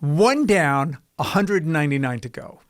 One down, 199 to go.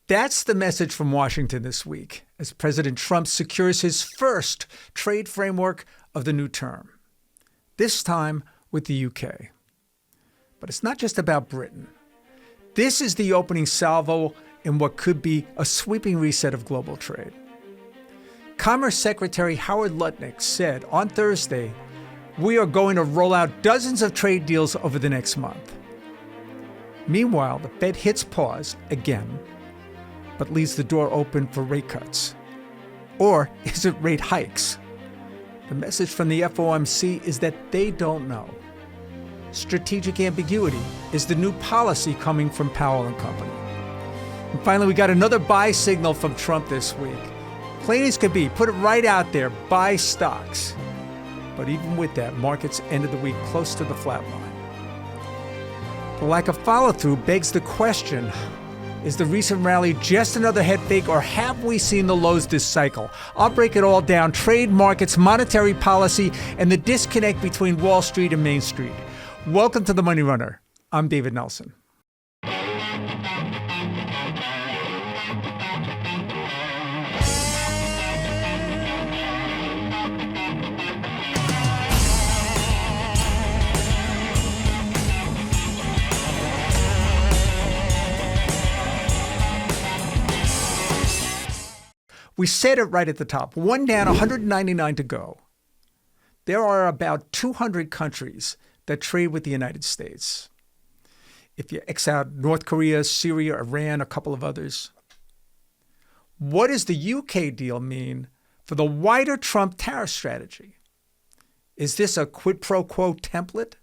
That's the message from Washington this week as President Trump secures his first trade framework of the new term, this time with the UK. But it's not just about Britain. This is the opening salvo in what could be a sweeping reset of global trade. Commerce Secretary Howard Lutnick said on Thursday, "We are going to roll out dozens of trade deals over the next month." Meanwhile, the Fed hits pause again, but leaves the door open for rate cuts. Or is it rate hikes? The message from the FOMC is that they don't know. Strategic ambiguity is the new policy coming from Powell and company. And finally, we got another buy signal from Trump this week. Plain as could be, put it right out there, buy stocks. But even with that, markets ended the week close to the flat line. The lack of follow-through begs the question, is the recent rally just another head fake, or have we seen the lows this cycle? I'll break it all down: trade, markets, monetary policy, and the disconnect between Wall Street and Main Street. Welcome to The Money Runner. I'm David Nelson. We said it right at the top. One down, 199 to go. There are about 200 countries that trade with the United States. If you X out North Korea, Syria, Iran, a couple of others. What does the UK deal mean for the wider Trump tariff strategy? Is this a quid pro quo template?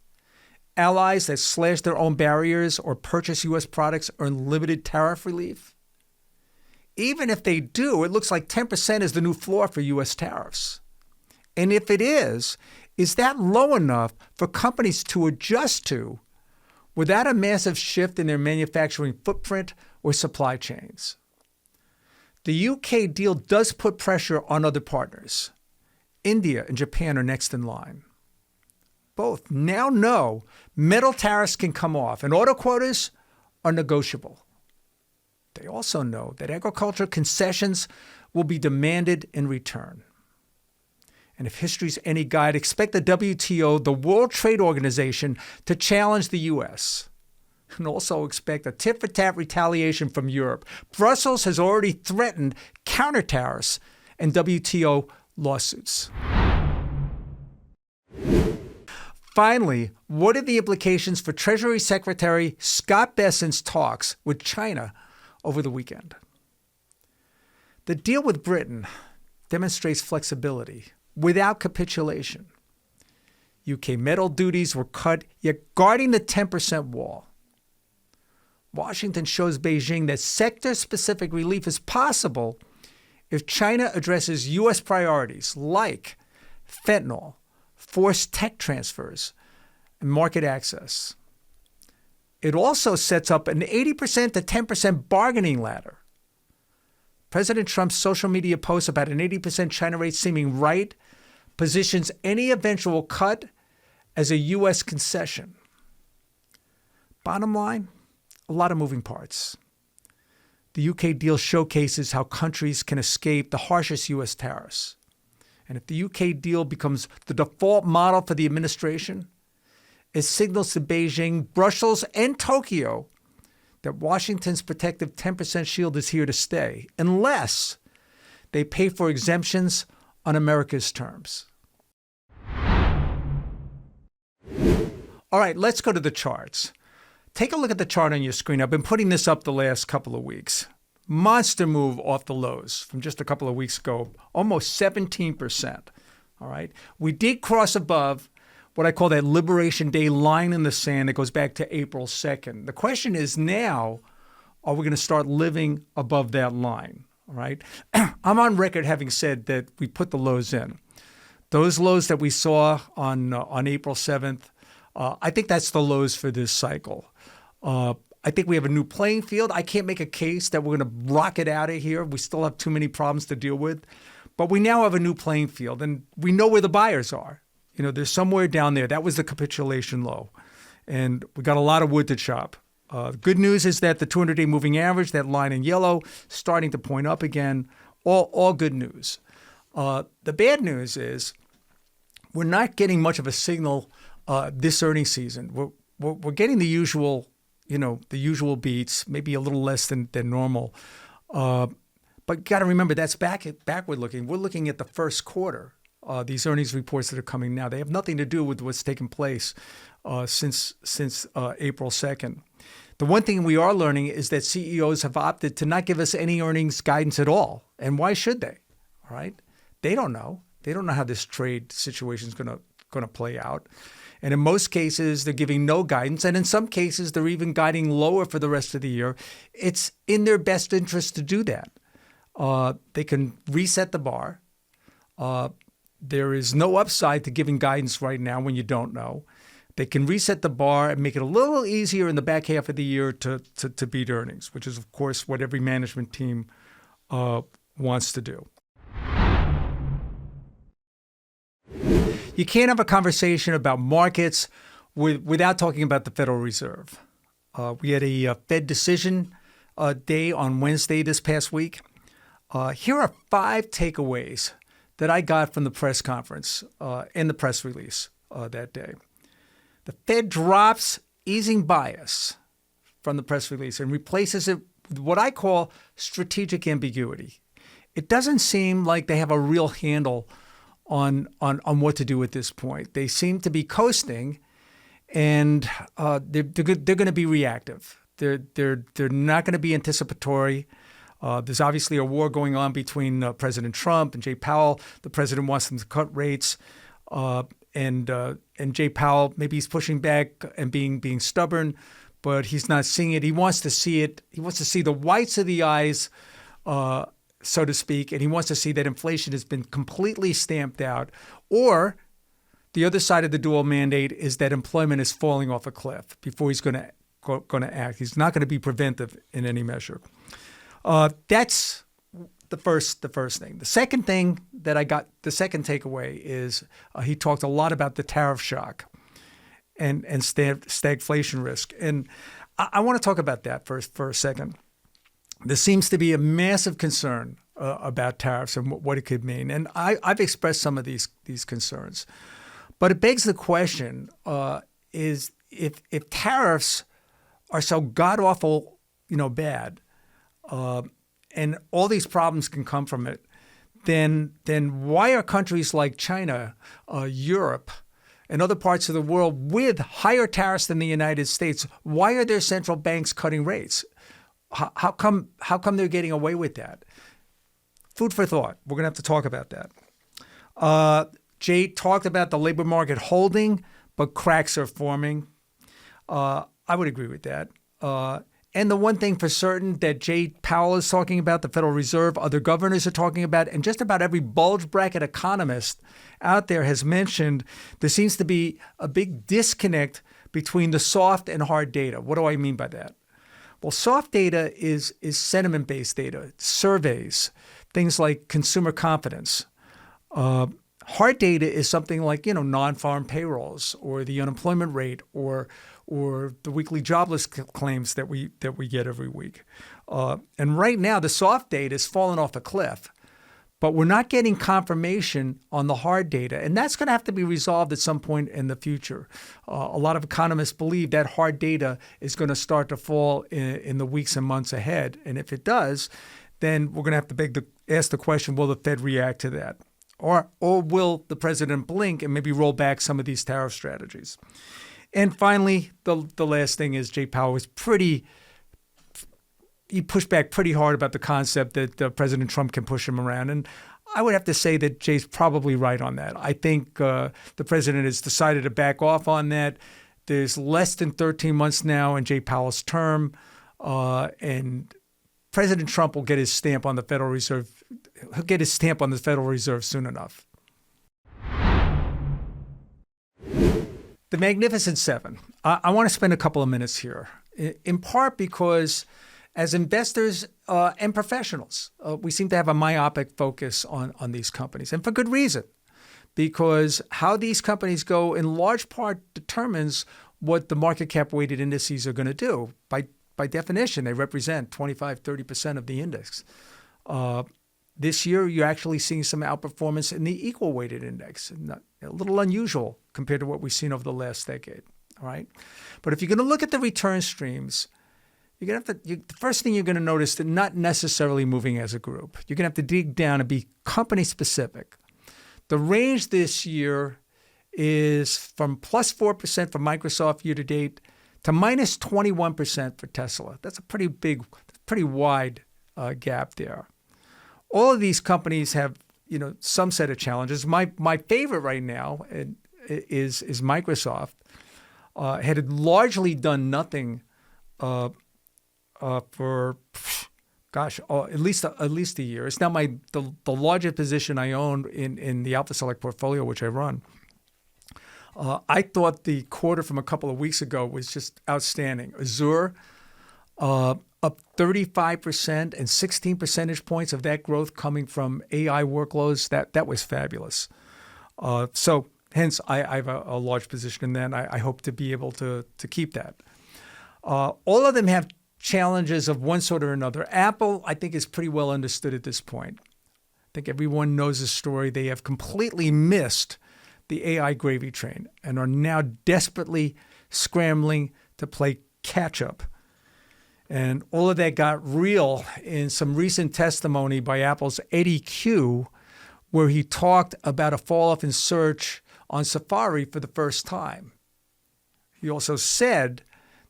Allies that slash their own barriers or purchase U.S. products earn limited tariff relief? Even if they do, it looks like 10% is the new floor for U.S. tariffs. And if it is that low enough for companies to adjust to without a massive shift in their manufacturing footprint or supply chains? The UK deal does put pressure on other partners. India and Japan are next in line. Both now know metal tariffs can come off and auto quotas are negotiable. They also know that agricultural concessions will be demanded in return. And if history's any guide, expect the WTO, the World Trade Organization, to challenge the U.S. And also expect a tit-for-tat retaliation from Europe. Brussels has already threatened counter tariffs and WTO lawsuits. Finally, what are the implications for Treasury Secretary Scott Bessent's talks with China over the weekend? The deal with Britain demonstrates flexibility without capitulation. UK metal duties were cut, yet guarding the 10% wall. Washington shows Beijing that sector-specific relief is possible if China addresses U.S. priorities like fentanyl, forced tech transfers, and market access. It also sets up an 80% to 10% bargaining ladder. President Trump's social media post about an 80% China rate seeming right positions any eventual cut as a U.S. concession. Bottom line, a lot of moving parts. The UK deal showcases how countries can escape the harshest U.S. tariffs. And if the UK deal becomes the default model for the administration, it signals to Beijing, Brussels, and Tokyo that Washington's protective 10% shield is here to stay, unless they pay for exemptions on America's terms. All right, let's go to the charts. Take a look at the chart on your screen. I've been putting this up the last couple of weeks. Monster move off the lows from just a couple of weeks ago, almost 17%. All right, we did cross above what I call that Liberation Day line in the sand that goes back to April 2nd. The question is now, are we going to start living above that line? All right. I'm on record having said that we put the lows in. Those lows that we saw on April 7th, I think that's the lows for this cycle. I think we have a new playing field. I can't make a case that we're going to rocket out of here. We still have too many problems to deal with. But we now have a new playing field, and we know where the buyers are. You know, they're somewhere down there. That was the capitulation low. and we got a lot of wood to chop. Good news is that the 200-day moving average, that line in yellow, starting to point up again. All good news. The bad news is we're not getting much of a signal this earnings season. We're getting the usual, the usual beats, maybe a little less than normal. But got to remember, that's backward looking. We're looking at the first quarter. These earnings reports that are coming now, they have nothing to do with what's taken place since April 2nd. The one thing we are learning is that CEOs have opted to not give us any earnings guidance at all. And why should they? All right. They don't know. They don't know how this trade situation is going to play out. And in most cases, they're giving no guidance. And in some cases, they're even guiding lower for the rest of the year. It's in their best interest to do that. They can reset the bar. There is no upside to giving guidance right now when you don't know. They can reset the bar and make it a little easier in the back half of the year to beat earnings, which is, of course, what every management team wants to do. You can't have a conversation about markets without talking about the Federal Reserve. We had a Fed decision day on Wednesday this past week. Here are 5 takeaways that I got from the press conference and the press release that day. The Fed drops easing bias from the press release and replaces it with what I call strategic ambiguity. It doesn't seem like they have a real handle on what to do at this point. They seem to be coasting, and they're going to be reactive. They're not going to be anticipatory. There's obviously a war going on between President Trump and Jay Powell. The president wants them to cut rates, and Jay Powell, maybe he's pushing back and being stubborn, but he's not seeing it. He wants to see it. He wants to see the whites of the eyes, so to speak, and he wants to see that inflation has been completely stamped out. Or the other side of the dual mandate is that employment is falling off a cliff before he's going to act. He's not going to be preventive in any measure. That's the first thing. The second thing that I got, the second takeaway is he talked a lot about the tariff shock and stagflation risk. And I want to talk about that for a second. There seems to be a massive concern about tariffs and what it could mean. And I've expressed some of these concerns. But it begs the question, is if tariffs are so god-awful, bad, and all these problems can come from it, then why are countries like China, Europe, and other parts of the world with higher tariffs than the United States, why are their central banks cutting rates? How come they're getting away with that? Food for thought. We're going to have to talk about that. Jay talked about the labor market holding, but cracks are forming. I would agree with that. And the one thing for certain that Jay Powell is talking about, the Federal Reserve, other governors are talking about, and just about every bulge bracket economist out there has mentioned, there seems to be a big disconnect between the soft and hard data. What do I mean by that? Well, soft data is sentiment-based data, surveys, things like consumer confidence. Hard data is something like, non-farm payrolls or the unemployment rate or the weekly jobless claims that we get every week. And right now, the soft data is falling off a cliff, but we're not getting confirmation on the hard data. And that's going to have to be resolved at some point in the future. A lot of economists believe that hard data is going to start to fall in the weeks and months ahead. And if it does, then we're going to have to ask the question, will the Fed react to that? Or will the president blink and maybe roll back some of these tariff strategies? And finally, the last thing is Jay Powell was he pushed back pretty hard about the concept that President Trump can push him around. And I would have to say that Jay's probably right on that. I think the president has decided to back off on that. There's less than 13 months now in Jay Powell's term, and President Trump will get his stamp on the Federal Reserve. He'll get his stamp on the Federal Reserve soon enough. The Magnificent Seven. I want to spend a couple of minutes here, in part because as investors and professionals, we seem to have a myopic focus on these companies, and for good reason, because how these companies go in large part determines what the market cap weighted indices are going to do. By definition, they represent 25, 30% of the index. This year, you're actually seeing some outperformance in the equal weighted index. A little unusual compared to what we've seen over the last decade. All right. But if you're going to look at the return streams, you're going to have to, the first thing you're going to notice is they're not necessarily moving as a group. You're going to have to dig down and be company specific. The range this year is from plus 4% for Microsoft year to date to minus 21% for Tesla. That's a pretty wide gap there. All of these companies have, some set of challenges. My favorite right now is Microsoft. Had largely done nothing for, at least a year. It's now the largest position I own in the Alpha Select portfolio, which I run. I thought the quarter from a couple of weeks ago was just outstanding. Azure up 35% and 16 percentage points of that growth coming from AI workloads. That was fabulous. So hence, I have a large position in that, and I hope to be able to keep that. All of them have challenges of one sort or another. Apple, I think, is pretty well understood at this point. I think everyone knows the story. They have completely missed the AI gravy train and are now desperately scrambling to play catch up. And all of that got real in some recent testimony by Apple's Eddie Q, where he talked about a fall off in search on Safari for the first time. He also said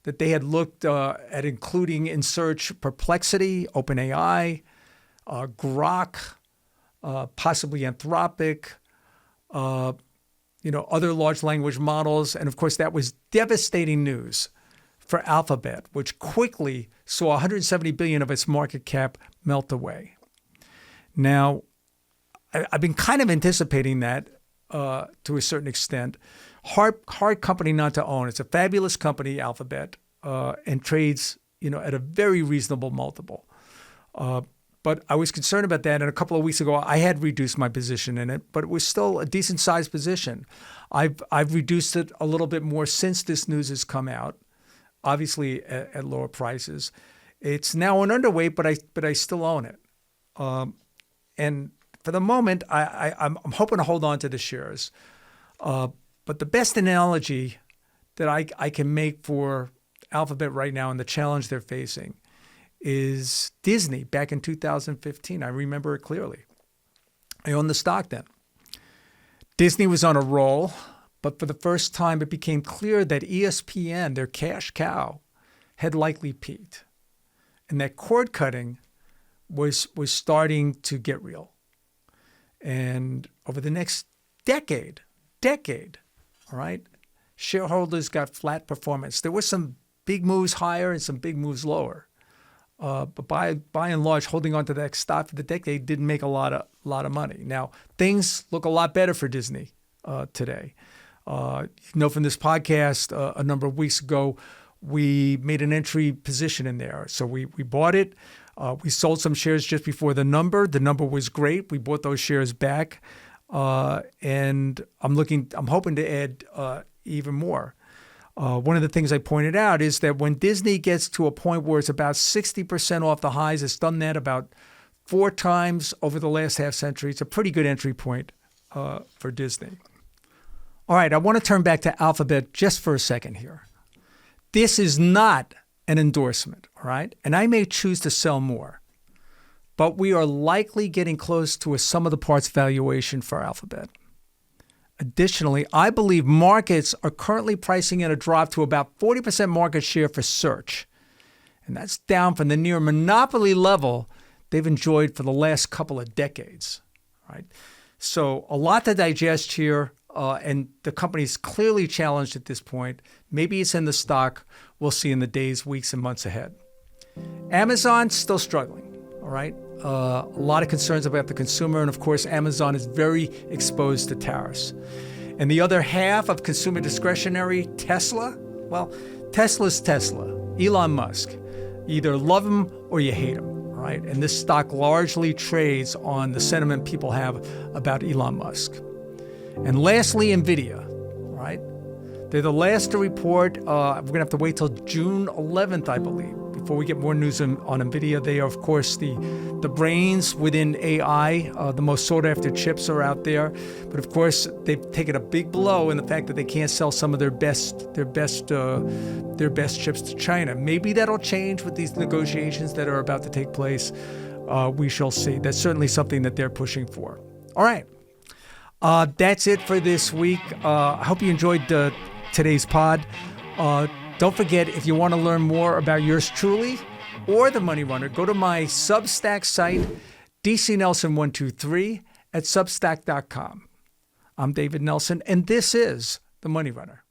that they had looked at including in search Perplexity, OpenAI, Grok, possibly Anthropic, other large language models. And of course, that was devastating news for Alphabet, which quickly saw 170 billion of its market cap melt away. Now, I've been kind of anticipating that to a certain extent. Hard company not to own. It's a fabulous company, Alphabet, and trades, at a very reasonable multiple. But I was concerned about that, and a couple of weeks ago, I had reduced my position in it, but it was still a decent-sized position. I've reduced it a little bit more since this news has come out, obviously at lower prices. It's now an underweight, but I still own it. And for the moment, I'm hoping to hold on to the shares. But the best analogy that I can make for Alphabet right now and the challenge they're facing is Disney back in 2015. I remember it clearly. I owned the stock then. Disney was on a roll, but for the first time, it became clear that ESPN, their cash cow, had likely peaked, and that cord cutting was starting to get real. And over the next decade, all right, shareholders got flat performance. There were some big moves higher and some big moves lower. But by and large, holding on to that stock for the decade didn't make a lot of money. Now, things look a lot better for Disney today. From this podcast a number of weeks ago, we made an entry position in there. So we bought it. We sold some shares just before the number. The number was great. We bought those shares back. And I'm hoping to add even more. One of the things I pointed out is that when Disney gets to a point where it's about 60% off the highs, it's done that about 4 times over the last half century. It's a pretty good entry point for Disney. All right, I want to turn back to Alphabet just for a second here. This is not an endorsement, all right? And I may choose to sell more, but we are likely getting close to a sum of the parts valuation for Alphabet. Additionally, I believe markets are currently pricing in a drop to about 40% market share for search. And that's down from the near monopoly level they've enjoyed for the last couple of decades. Right? So a lot to digest here, and the company's clearly challenged at this point. Maybe it's in the stock. We'll see in the days, weeks, and months ahead. Amazon, still struggling. All right. A lot of concerns about the consumer. And of course, Amazon is very exposed to tariffs. And the other half of consumer discretionary, Tesla, well, Tesla's Tesla, Elon Musk. You either love him or you hate him, right? And this stock largely trades on the sentiment people have about Elon Musk. And lastly, NVIDIA, right? They're the last to report. We're going to have to wait till June 11th, I believe, before we get more news on NVIDIA. They are, of course, the brains within AI. The most sought-after chips are out there. But, of course, they've taken a big blow in the fact that they can't sell some of their best chips to China. Maybe that'll change with these negotiations that are about to take place. We shall see. That's certainly something that they're pushing for. All right. That's it for this week. I hope you enjoyed today's pod. Don't forget, if you want to learn more about yours truly or the Money Runner, go to my Substack site, dcnelson123 at substack.com. I'm David Nelson, and this is the Money Runner.